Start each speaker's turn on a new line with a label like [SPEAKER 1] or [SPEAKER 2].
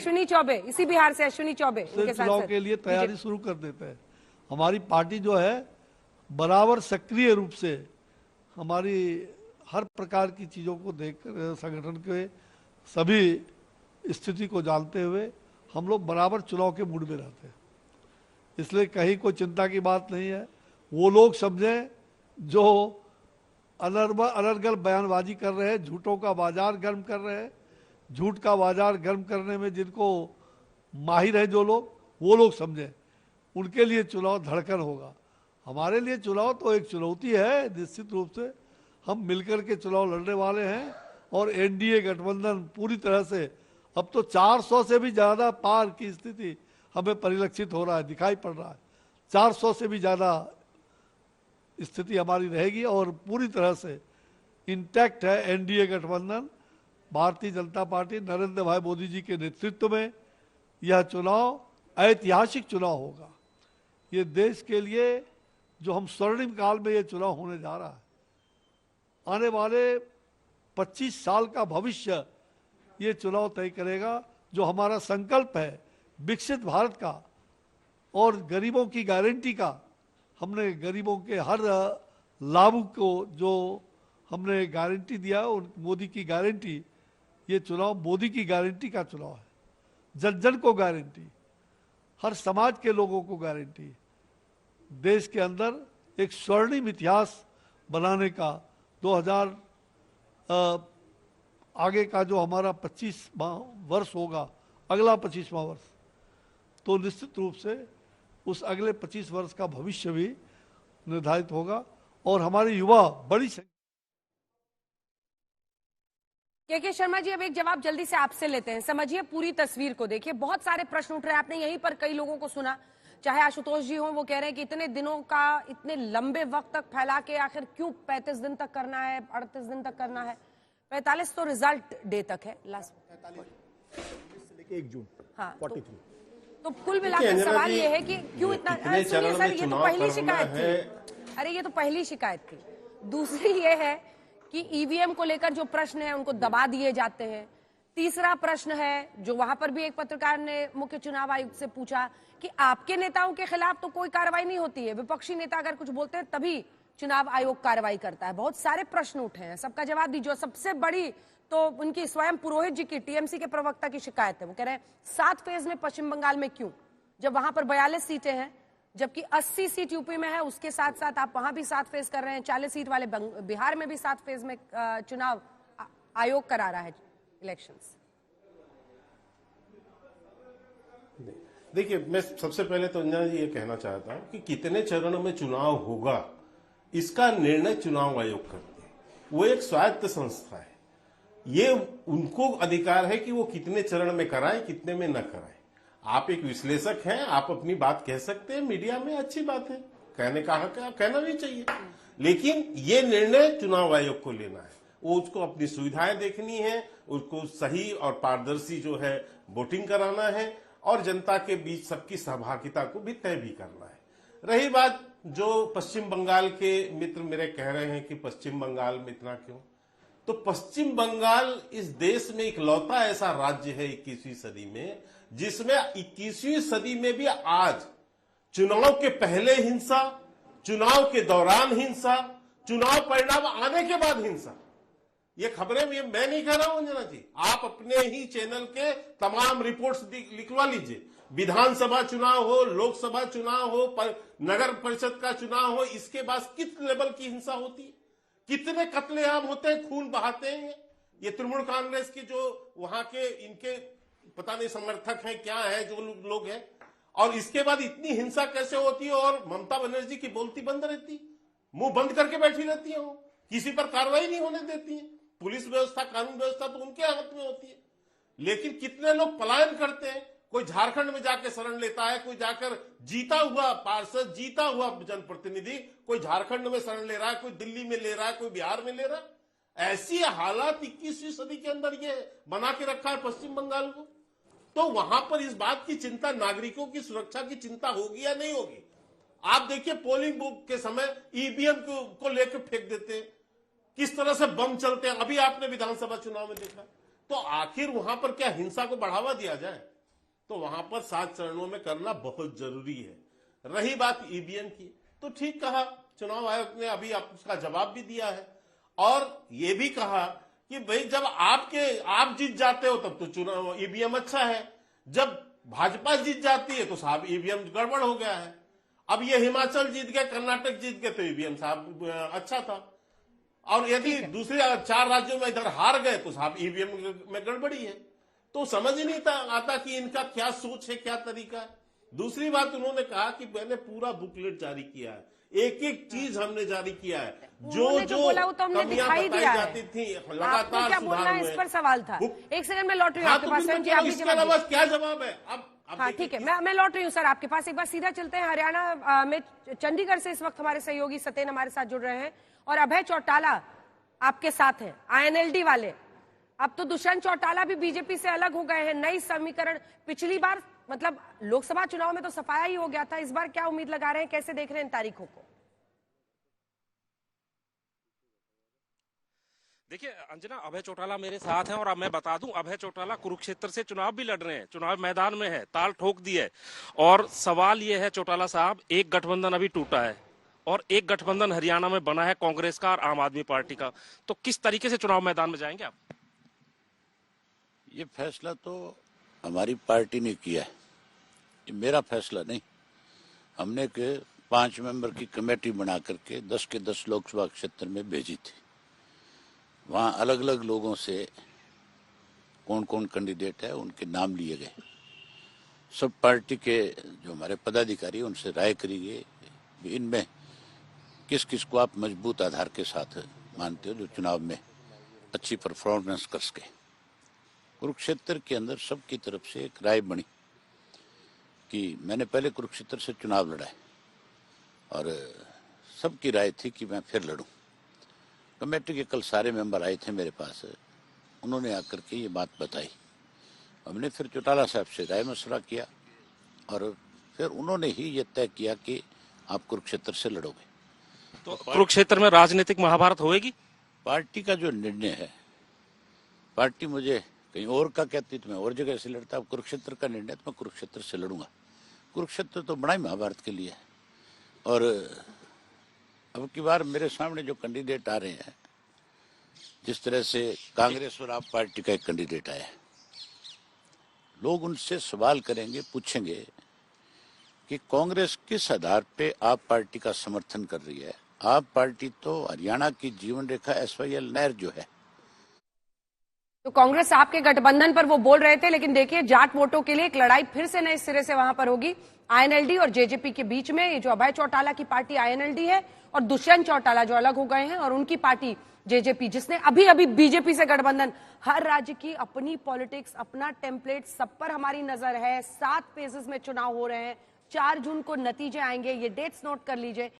[SPEAKER 1] अश्विनी चौबे, इसी बिहार से अश्विनी चौबे उनके
[SPEAKER 2] चुनाव के लिए तैयारी शुरू कर देते हैं। हमारी पार्टी जो है बराबर सक्रिय रूप से हमारी हर प्रकार की चीजों को देखकर, संगठन के सभी स्थिति को जानते हुए हम लोग बराबर चुनाव के मूड में रहते हैं। इसलिए कहीं कोई चिंता की बात नहीं है। वो लोग समझें जो अनर्गल बयानबाजी कर रहे हैं, झूठों का बाजार गर्म कर रहे हैं, झूठ का बाजार गर्म करने में जिनको माहिर है जो लोग, वो लोग समझें। उनके लिए चुनाव धड़कन होगा। हमारे लिए चुनाव तो एक चुनौती है। निश्चित रूप से हम मिलकर के चुनाव लड़ने वाले हैं और एनडीए गठबंधन पूरी तरह से, अब तो 400 से भी ज्यादा पार की स्थिति हमें परिलक्षित हो रहा है, दिखाई पड़ रहा है। 400 से भी ज्यादा स्थिति हमारी रहेगी और पूरी तरह से इंटैक्ट है एनडीए गठबंधन। भारतीय जनता पार्टी नरेंद्र भाई मोदी जी के नेतृत्व में यह चुनाव ऐतिहासिक चुनाव होगा। ये देश के लिए जो हम स्वर्णिम काल में ये चुनाव होने जा रहा है, आने वाले 25 साल का भविष्य ये चुनाव तय करेगा। जो हमारा संकल्प है विकसित भारत का और गरीबों की गारंटी का, हमने गरीबों के हर लाभ को जो हमने गारंटी दिया, उन मोदी की गारंटी, ये चुनाव मोदी की गारंटी का चुनाव है। जन जन को गारंटी, हर समाज के लोगों को गारंटी, देश के अंदर एक स्वर्णिम इतिहास बनाने का 2000 आगे का जो हमारा 25वां वर्ष होगा, अगला 25वां वर्ष, तो निश्चित रूप से उस अगले 25 वर्ष का भविष्य भी निर्धारित होगा और हमारे युवा बड़ी
[SPEAKER 1] के शर्मा जी, अब एक जवाब जल्दी से आपसे लेते हैं। समझिए पूरी तस्वीर को, देखिए बहुत सारे प्रश्न उठ रहे हैं। आपने यहीं पर कई लोगों को सुना, चाहे आशुतोष जी हो, वो कह रहे हैं कि इतने दिनों का, इतने लंबे वक्त तक फैला के आखिर क्यों 35 दिन तक करना है, 38 दिन तक करना है। 45 तो रिजल्ट डे तक है, लास्ट
[SPEAKER 3] 1 जून।
[SPEAKER 1] हाँ, तो कुल मिलाकर सवाल ये है कि क्यों इतना, सुनिए सर, ये तो पहली शिकायत थी। अरे ये तो पहली शिकायत थी। दूसरी ये है कि ईवीएम को लेकर जो प्रश्न है उनको दबा दिए जाते हैं। तीसरा प्रश्न है जो वहां पर भी एक पत्रकार ने मुख्य चुनाव आयुक्त से पूछा कि आपके नेताओं के खिलाफ तो कोई कार्रवाई नहीं होती है, विपक्षी नेता अगर कुछ बोलते हैं तभी चुनाव आयोग कार्रवाई करता है। बहुत सारे प्रश्न उठे हैं, सबका जवाब दीजिए। सबसे बड़ी तो उनकी स्वयं पुरोहित जी की, टीएमसी के प्रवक्ता की शिकायत है। वो कह रहे हैं 7 फेज में पश्चिम बंगाल में क्यों, जब वहां पर 42 सीटें हैं, जबकि 80 सीट यूपी में है, उसके साथ साथ आप वहां भी 7 फेज कर रहे हैं। 40 सीट वाले बिहार में भी 7 फेज में चुनाव आयोग करा रहा है इलेक्शंस।
[SPEAKER 4] देखिए, मैं सबसे पहले तो अंजना जी ये कहना चाहता हूं कि कितने चरणों में चुनाव होगा इसका निर्णय चुनाव आयोग करते हैं। वो एक स्वायत्त संस्था है, ये उनको अधिकार है कि वो कितने चरण में कराएं, कितने में न कराएं। आप एक विश्लेषक हैं, आप अपनी बात कह सकते हैं मीडिया में, अच्छी बात है, कहने का हक है, कहना भी चाहिए। लेकिन ये निर्णय चुनाव आयोग को लेना है। वो उसको अपनी सुविधाएं देखनी है, उसको सही और पारदर्शी जो है वोटिंग कराना है और जनता के बीच सबकी सहभागिता को भी तय भी करना है। रही बात जो पश्चिम बंगाल के मित्र मेरे कह रहे हैं कि पश्चिम बंगाल में इतना क्यों, तो पश्चिम बंगाल इस देश में इकलौता ऐसा राज्य है 21वीं सदी में जिसमें 21वीं सदी में भी आज चुनाव के पहले हिंसा, चुनाव के दौरान हिंसा, चुनाव परिणाम आने के बाद हिंसा। ये खबरें मैं नहीं कह रहा हूं अंजना जी, आप अपने ही चैनल के तमाम रिपोर्ट्स लिखवा लीजिए। विधानसभा चुनाव हो, लोकसभा चुनाव हो, नगर परिषद का चुनाव हो, इसके बाद किस लेवल की हिंसा होती है, कितने कत्लेआम होते हैं, खून बहाते हैं। ये तृणमूल कांग्रेस के जो वहां के इनके पता नहीं समर्थक हैं क्या है जो लोग हैं, और इसके बाद इतनी हिंसा कैसे होती है और ममता बनर्जी की बोलती बंद रहती, मुंह बंद करके बैठी रहती है, वो किसी पर कार्रवाई नहीं होने देती है। पुलिस व्यवस्था, कानून व्यवस्था तो उनके हाथ में होती है। लेकिन कितने लोग पलायन करते हैं, कोई झारखंड में जाके शरण लेता है, कोई जाकर जीता हुआ पार्षद, जीता हुआ जनप्रतिनिधि कोई झारखंड में शरण ले रहा है, कोई दिल्ली में ले रहा है, कोई बिहार में ले रहा है। ऐसी हालात 21वीं सदी के अंदर ये बना के रखा है पश्चिम बंगाल को। तो वहां पर इस बात की चिंता, नागरिकों की सुरक्षा की चिंता होगी या नहीं होगी। आप देखिए पोलिंग बूथ के समय ईवीएम को लेकर फेंक देते हैं, किस तरह से बम चलते हैं, अभी आपने विधानसभा चुनाव में देखा। तो आखिर वहां पर क्या हिंसा को बढ़ावा दिया जाए? तो वहां पर 7 चरणों में करना बहुत जरूरी है। रही बात ईवीएम की, तो ठीक कहा, चुनाव आयोग ने अभी उसका जवाब भी दिया है और ये भी कहा कि भाई जब आप जीत जाते हो तब तो चुनाव ईवीएम अच्छा है, जब भाजपा जीत जाती है तो साहब ईवीएम गड़बड़ हो गया है। अब ये हिमाचल जीत गए, कर्नाटक जीत गए तो ईवीएम साहब अच्छा था, और यदि दूसरे 4 राज्यों में इधर हार गए तो साहब ईवीएम में गड़बड़ी है। तो समझ ही नहीं आता कि इनका क्या सोच है, क्या तरीका है। दूसरी बात उन्होंने कहा कि मैंने पूरा बुकलेट जारी किया है, एक एक चीज हमने जारी किया है, जो कमियां बताई जाती थी लगातार
[SPEAKER 1] क्या बोलना है, इस पर सवाल था। एक सेकंड में लौट रही हूँ आपके पास।
[SPEAKER 4] इसके अलावा क्या जवाब है? अब
[SPEAKER 1] हाँ ठीक है, मैं लौट रही हूँ सर आपके पास। एक बार सीधा चलते हैं हरियाणा में, चंडीगढ़ से इस वक्त हमारे सहयोगी सत्यन हमारे साथ जुड़ रहे हैं और अभय चौटाला आपके साथ हैं, आईएनएलडी वाले। अब तो दुष्यंत चौटाला भी बीजेपी से अलग हो गए हैं, नई समीकरण। पिछली बार मतलब लोकसभा चुनाव में तो सफाया ही हो गया था, इस बार क्या उम्मीद लगा रहे हैं, कैसे देख रहे हैं इन तारीखों को?
[SPEAKER 5] देखिए अंजना, अभय चौटाला मेरे साथ हैं और अब मैं बता दूं, अभय चौटाला कुरुक्षेत्र से चुनाव भी लड़ रहे हैं, चुनाव मैदान में है, ताल ठोक दी है। और सवाल यह है चौटाला साहब, एक गठबंधन अभी टूटा है और एक गठबंधन हरियाणा में बना है कांग्रेस का और आम आदमी पार्टी का, तो किस तरीके से चुनाव मैदान में जाएंगे आप?
[SPEAKER 6] ये फैसला तो हमारी पार्टी ने किया है, ये मेरा फैसला नहीं। हमने 5 मेंबर की कमेटी बना करके 10 के 10 लोकसभा क्षेत्र में भेजी थी। वहाँ अलग अलग लोगों से कौन कौन कैंडिडेट है उनके नाम लिए गए। सब पार्टी के जो हमारे पदाधिकारी उनसे राय करी गई, इनमें किस किस को आप मजबूत आधार के साथ मानते हो जो चुनाव में अच्छी परफॉर्मेंस कर सके। कुरुक्षेत्र के अंदर सबकी तरफ से एक राय बनी कि मैंने पहले कुरुक्षेत्र से चुनाव लड़ा है और सबकी राय थी कि मैं फिर लड़ूं। कमेटी के कल सारे मेंबर आए थे मेरे पास, उन्होंने आकर के ये बात बताई। हमने फिर चौटाला साहब से राय मशवरा किया और फिर उन्होंने ही ये तय किया कि आप कुरुक्षेत्र से लड़ोगे।
[SPEAKER 5] तो कुरुक्षेत्र में राजनीतिक महाभारत होएगी?
[SPEAKER 6] पार्टी का जो निर्णय है, पार्टी मुझे कहीं और का कहती तो मैं और जगह से लड़ता। अब कुरुक्षेत्र का निर्णय तो मैं कुरुक्षेत्र से लड़ूंगा। कुरुक्षेत्र तो बड़ा ही महाभारत के लिए है। और अब की बार मेरे सामने जो कैंडिडेट आ रहे हैं, जिस तरह से कांग्रेस और आप पार्टी का एक कैंडिडेट आया है, लोग उनसे सवाल करेंगे, पूछेंगे कि कांग्रेस किस आधार पे आप पार्टी का समर्थन कर रही है। आप पार्टी तो हरियाणा की जीवन रेखा SYL नहर जो है,
[SPEAKER 1] तो कांग्रेस आपके गठबंधन पर वो बोल रहे थे, लेकिन देखिए जाट वोटों के लिए एक लड़ाई फिर से नए सिरे से वहां पर होगी आईएनएलडी और जेजेपी के बीच में। ये जो अभय चौटाला की पार्टी आईएनएलडी है और दुष्यंत चौटाला जो अलग हो गए हैं और उनकी पार्टी जेजेपी, जिसने अभी अभी बीजेपी से गठबंधन। हर राज्य की अपनी पॉलिटिक्स, अपना टेम्पलेट, सब पर हमारी नजर है। 7 फेजेस में चुनाव हो रहे हैं, 4 जून को नतीजे आएंगे, ये डेट्स नोट कर लीजिए।